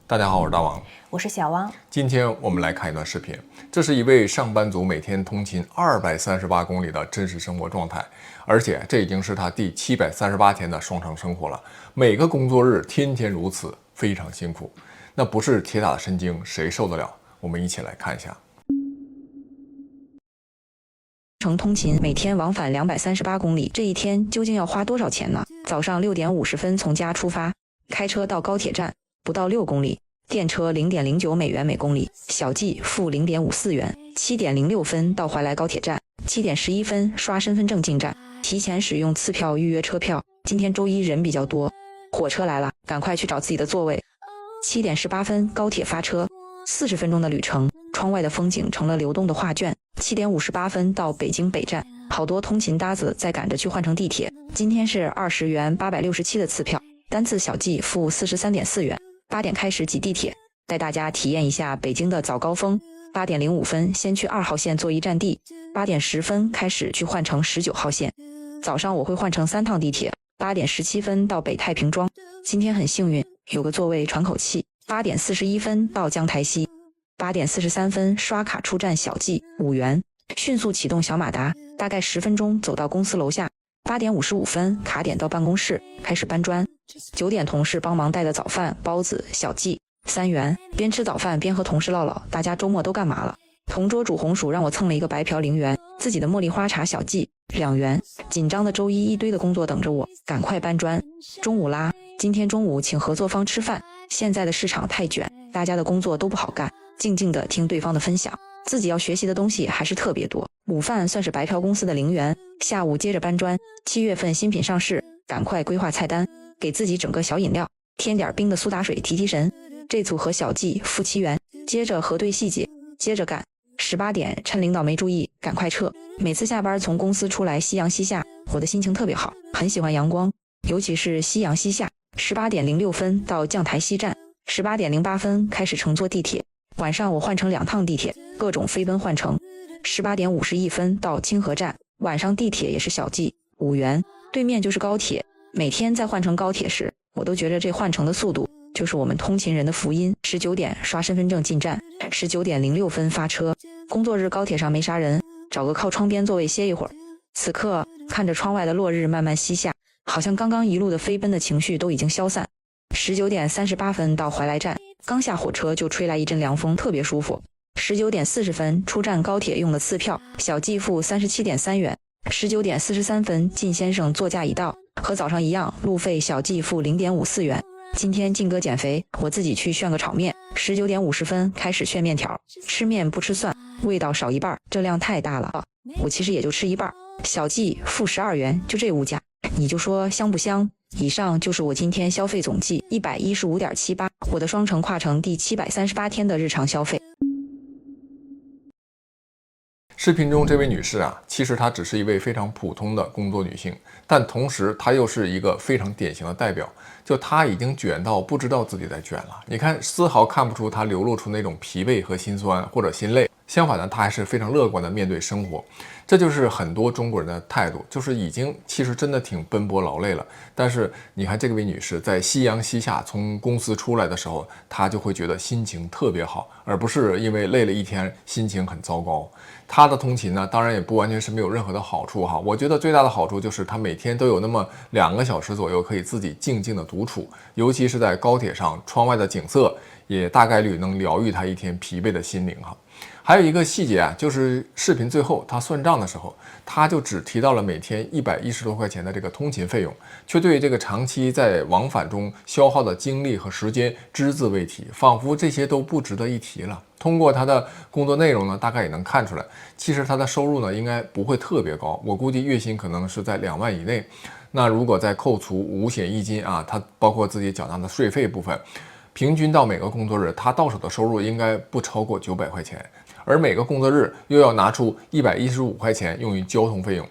大家好，我是大王，我是小汪。今天我们来看一段视频，这是一位上班族每天通勤238公里的真实生活状态，而且这已经是他第738天的双城生活了。每个工作日天天如此，非常辛苦。那不是铁打的神经，谁受得了？我们一起来看一下。程通勤每天往返238公里，这一天究竟要花多少钱呢？早上6点50分从家出发，开车到高铁站不到6公里，电车0.09美元每公里，小计付0.54元。7点06分到怀来高铁站，7点11分刷身份证进站，提前使用次票预约车票。今天周一人比较多，火车来了，赶快去找自己的座位。7点18分高铁发车，40分钟的旅程，窗外的风景成了流动的画卷。7点58分到北京北站，好多通勤搭子在赶着去换乘地铁。今天是20元867的次票，单次小计付43.4元。8点开始挤地铁，带大家体验一下北京的早高峰。8点05分先去2号线坐一站地，8点10分开始去换乘19号线。早上我会换乘3趟地铁。8点17分到北太平庄，今天很幸运，有个座位喘口气。8点41分到江台西，8点43分刷卡出站小计5元，迅速启动小马达，大概10分钟走到公司楼下。8点55分卡点到办公室，开始搬砖。9点同事帮忙带的早饭包子小计3元，边吃早饭边和同事唠唠大家周末都干嘛了。同桌煮红薯让我蹭了一个白嫖0元，自己的茉莉花茶小计2元。紧张的周一一堆的工作等着我，赶快搬砖。中午啦，今天中午请合作方吃饭，现在的市场太卷，大家的工作都不好干，静静的听对方的分享，自己要学习的东西还是特别多。午饭算是白嫖公司的0元，下午接着搬砖。7月份新品上市，赶快规划菜单，给自己整个小饮料，添点冰的苏打水提提神。这组合小计付7元，接着核对细节，接着干。18点趁领导没注意赶快撤。每次下班从公司出来夕阳西下，我的心情特别好，很喜欢阳光，尤其是夕阳西下。18点06分到将台西站，18点08分开始乘坐地铁。晚上我换乘2趟地铁，各种飞奔换乘。18点51分到清河站，晚上地铁也是小计5元，对面就是高铁。每天在换乘高铁时，我都觉得这换乘的速度就是我们通勤人的福音。19点刷身份证进站，19点06分发车。工作日高铁上没啥人，找个靠窗边座位歇一会儿。此刻看着窗外的落日慢慢西下，好像刚刚一路的飞奔的情绪都已经消散。19点38分到怀来站，刚下火车就吹来一阵凉风，特别舒服。19点40分出站高铁用的次票，小计付37.3元。19点43分靳先生座驾已到，和早上一样，路费小计付0.54元。今天靳哥减肥，我自己去炫个炒面。19点50分开始炫面条，吃面不吃蒜，味道少一半，这量太大了，我其实也就吃一半。小计付12元，就这物价，你就说香不香？以上就是我今天消费总计115.78，我的双城跨城第738天的日常消费。视频中这位女士啊，其实她只是一位非常普通的工作女性，但同时她又是一个非常典型的代表。就她已经卷到不知道自己在卷了，你看丝毫看不出她流露出那种疲惫和心酸或者心累。相反呢，她还是非常乐观的面对生活。这就是很多中国人的态度，就是已经其实真的挺奔波劳累了，但是你看这位女士在夕阳西下从公司出来的时候，她就会觉得心情特别好，而不是因为累了一天心情很糟糕。她的通勤呢，当然也不完全是没有任何的好处哈。我觉得最大的好处就是她每天都有那么2个小时左右可以自己静静的独处，尤其是在高铁上，窗外的景色也大概率能疗愈她一天疲惫的心灵哈。还有一个细节啊，就是视频最后他算账的时候，他就只提到了每天110多块钱的这个通勤费用，却对这个长期在往返中消耗的精力和时间只字未提，仿佛这些都不值得一提了。通过他的工作内容呢，大概也能看出来，其实他的收入呢应该不会特别高，我估计月薪可能是在2万以内。那如果再扣除五险一金啊，他包括自己缴纳的税费部分，平均到每个工作日，他到手的收入应该不超过900块钱。而每个工作日又要拿出115块钱用于交通费用。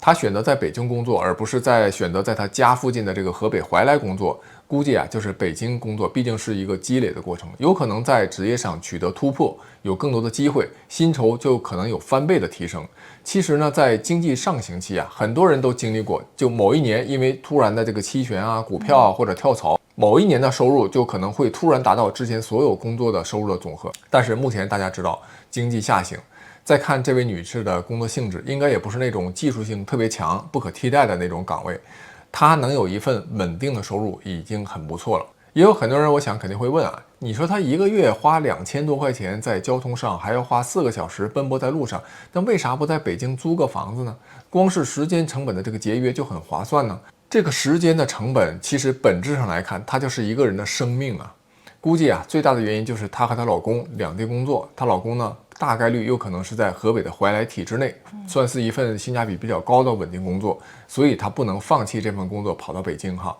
他选择在北京工作，而不是选择在他家附近的这个河北怀来工作，估计啊，就是北京工作毕竟是一个积累的过程，有可能在职业上取得突破，有更多的机会，薪酬就可能有翻倍的提升。其实呢，在经济上行期啊，很多人都经历过，就某一年因为突然的这个期权啊、股票啊或者跳槽，某一年的收入就可能会突然达到之前所有工作的收入的总和。但是目前大家知道经济下行，再看这位女士的工作性质，应该也不是那种技术性特别强、不可替代的那种岗位，她能有一份稳定的收入已经很不错了。也有很多人，我想肯定会问啊，你说他一个月花2000多块钱在交通上，还要花4个小时奔波在路上，那为啥不在北京租个房子呢？光是时间成本的这个节约就很划算呢。这个时间的成本，其实本质上来看，它就是一个人的生命啊。估计啊，最大的原因就是她和她老公两地工作，她老公呢，大概率有可能是在河北的怀来体制内，算是一份性价比比较高的稳定工作，所以她不能放弃这份工作跑到北京哈。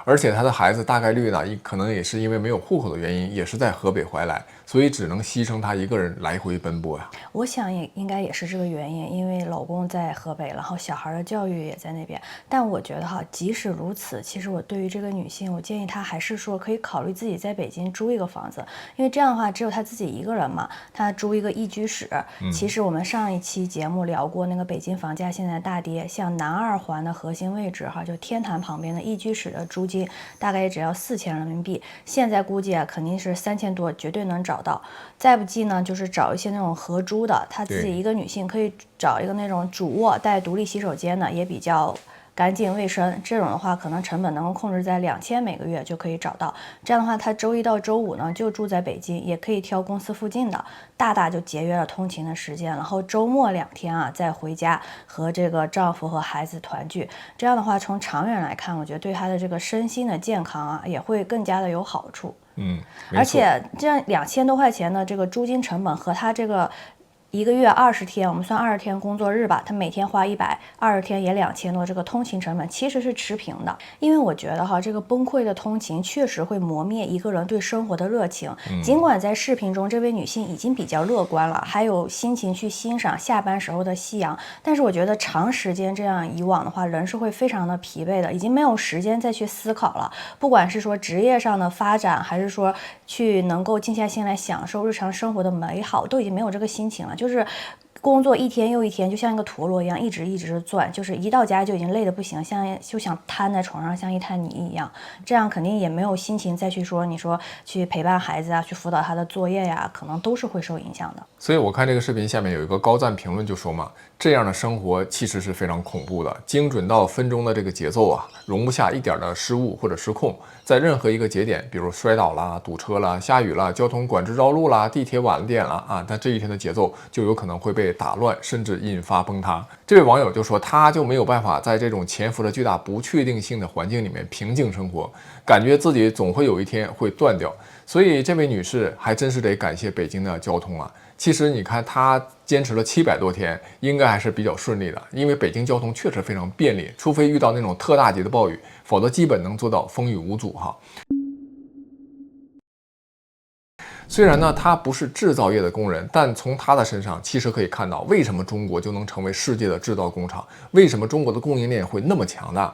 而且他的孩子大概率呢，可能也是因为没有户口的原因，也是在河北怀来，所以只能牺牲他一个人来回奔波呀。我想也应该也是这个原因，因为老公在河北，然后小孩的教育也在那边。但我觉得哈，即使如此，其实我对于这个女性，我建议她还是说可以考虑自己在北京租一个房子，因为这样的话只有她自己一个人嘛，她租一个一居室。其实我们上一期节目聊过，那个北京房价现在大跌，像南二环的核心位置哈，就天坛旁边的一居室的租金大概也只要4000人民币，现在估计啊肯定是3000多，绝对能找到。再不济呢，就是找一些那种合租的，她自己一个女性可以找一个那种主卧带独立洗手间的，也比较干净卫生，这种的话可能成本能够控制在2000每个月就可以找到。这样的话，她周一到周五呢就住在北京，也可以挑公司附近的，大大就节约了通勤的时间。然后周末2天啊再回家和这个丈夫和孩子团聚。这样的话，从长远来看，我觉得对她的这个身心的健康啊也会更加的有好处。而且这样2000多块钱的这个租金成本和她这个一个月20天，我们算20天工作日吧，他每天花120天也2000多，这个通勤成本其实是持平的。因为我觉得哈，这个崩溃的通勤确实会磨灭一个人对生活的热情。尽管在视频中这位女性已经比较乐观了，还有心情去欣赏下班时候的夕阳，但是我觉得长时间这样以往的话，人是会非常的疲惫的，已经没有时间再去思考了。不管是说职业上的发展，还是说去能够静下心来享受日常生活的美好，都已经没有这个心情了。就是工作一天又一天，就像一个陀螺一样，一直转，就是一到家就已经累得不行，就想瘫在床上，像一滩泥一样。这样肯定也没有心情再去说，你说去陪伴孩子啊，去辅导他的作业呀，可能都是会受影响的。所以我看这个视频下面有一个高赞评论就说嘛，这样的生活其实是非常恐怖的，精准到分钟的这个节奏啊，容不下一点的失误或者失控。在任何一个节点，比如摔倒啦、堵车啦、下雨啦、交通管制绕路啦、地铁晚了点了啊，但这一天的节奏就有可能会被打乱，甚至引发崩塌。这位网友就说，他就没有办法在这种潜伏着巨大不确定性的环境里面平静生活，感觉自己总会有一天会断掉。所以这位女士还真是得感谢北京的交通啊。其实你看，她坚持了700多天，应该还是比较顺利的，因为北京交通确实非常便利，除非遇到那种特大级的暴雨，否则基本能做到风雨无阻哈。虽然呢，他不是制造业的工人，但从他的身上其实可以看到，为什么中国就能成为世界的制造工厂？为什么中国的供应链会那么强大？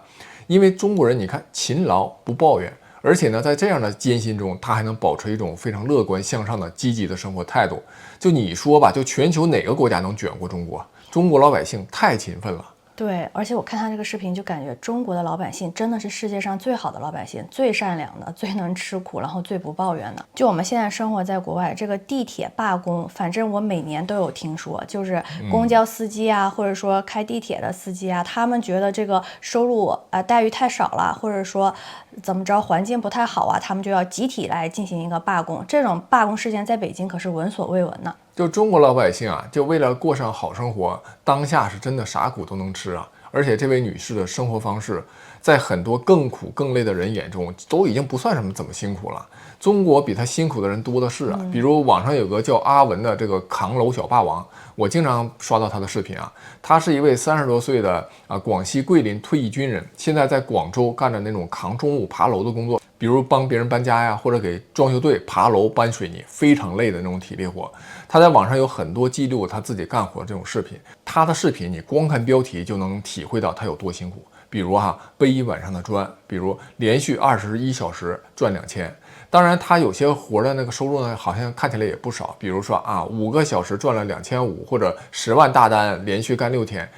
因为中国人，你看勤劳不抱怨，而且呢，在这样的艰辛中，他还能保持一种非常乐观向上的积极的生活态度。就你说吧，就全球哪个国家能卷过中国？中国老百姓太勤奋了。对，而且我看他这个视频就感觉中国的老百姓真的是世界上最好的老百姓，最善良的，最能吃苦，然后最不抱怨的。就我们现在生活在国外，这个地铁罢工，反正我每年都有听说，就是公交司机啊，或者说开地铁的司机啊，他们觉得这个收入待遇太少了，或者说怎么着环境不太好啊，他们就要集体来进行一个罢工。这种罢工事件在北京可是闻所未闻的。就中国老百姓啊，就为了过上好生活，当下是真的啥苦都能吃啊。而且这位女士的生活方式，在很多更苦更累的人眼中，都已经不算什么怎么辛苦了。中国比她辛苦的人多的是啊。比如网上有个叫阿文的这个扛楼小霸王，我经常刷到他的视频啊。他是一位30多岁的广西桂林退役军人，现在在广州干着那种扛重物爬楼的工作。比如帮别人搬家呀，或者给装修队爬楼搬水泥，非常累的那种体力活。他在网上有很多记录他自己干活的这种视频，他的视频你光看标题就能体会到他有多辛苦。比如背一晚上的砖，比如连续21小时赚2000。当然他有些活的那个收入呢，好像看起来也不少，比如说5个小时赚了2500，或者10万大单连续干6天。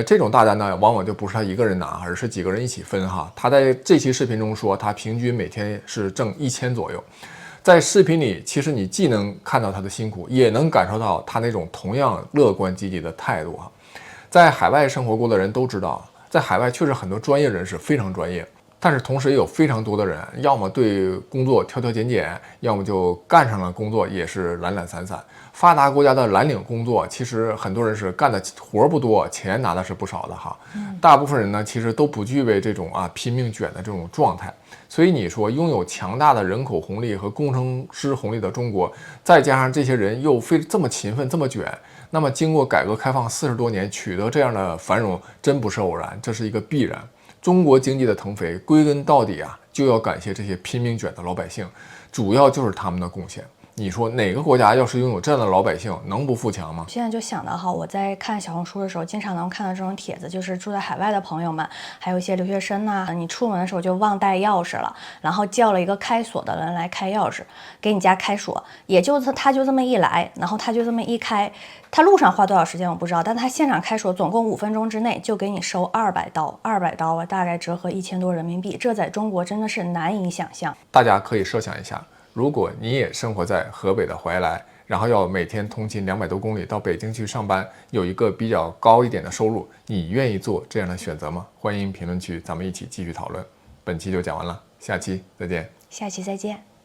这种大单呢，往往就不是他一个人拿，而是几个人一起分哈。他在这期视频中说，他平均每天是挣1000左右。在视频里，其实你既能看到他的辛苦，也能感受到他那种同样乐观积极的态度哈。在海外生活过的人都知道，在海外确实很多专业人士非常专业，但是同时也有非常多的人，要么对工作挑挑拣拣，要么就干上了工作也是懒懒散散。发达国家的蓝领工作，其实很多人是干的活不多，钱拿的是不少的哈。大部分人呢，其实都不具备这种拼命卷的这种状态。所以你说拥有强大的人口红利和工程师红利的中国，再加上这些人又这么勤奋这么卷，那么经过改革开放40多年取得这样的繁荣，真不是偶然，这是一个必然。中国经济的腾飞，归根到底就要感谢这些拼命卷的老百姓，主要就是他们的贡献。你说哪个国家要是拥有这样的老百姓，能不富强吗？现在就想到哈，我在看小红书的时候，经常能看到这种帖子，就是住在海外的朋友们，还有一些留学生呐，你出门的时候就忘带钥匙了，然后叫了一个开锁的人来开钥匙，给你家开锁，也就是他就这么一来，然后他就这么一开，他路上花多少时间我不知道，但他现场开锁总共5分钟之内就给你收200刀，200刀大概折合1000多人民币，这在中国真的是难以想象。大家可以设想一下，如果你也生活在河北的怀来，然后要每天通勤200多公里到北京去上班，有一个比较高一点的收入，你愿意做这样的选择吗？欢迎评论区咱们一起继续讨论。本期就讲完了，下期再见。下期再见。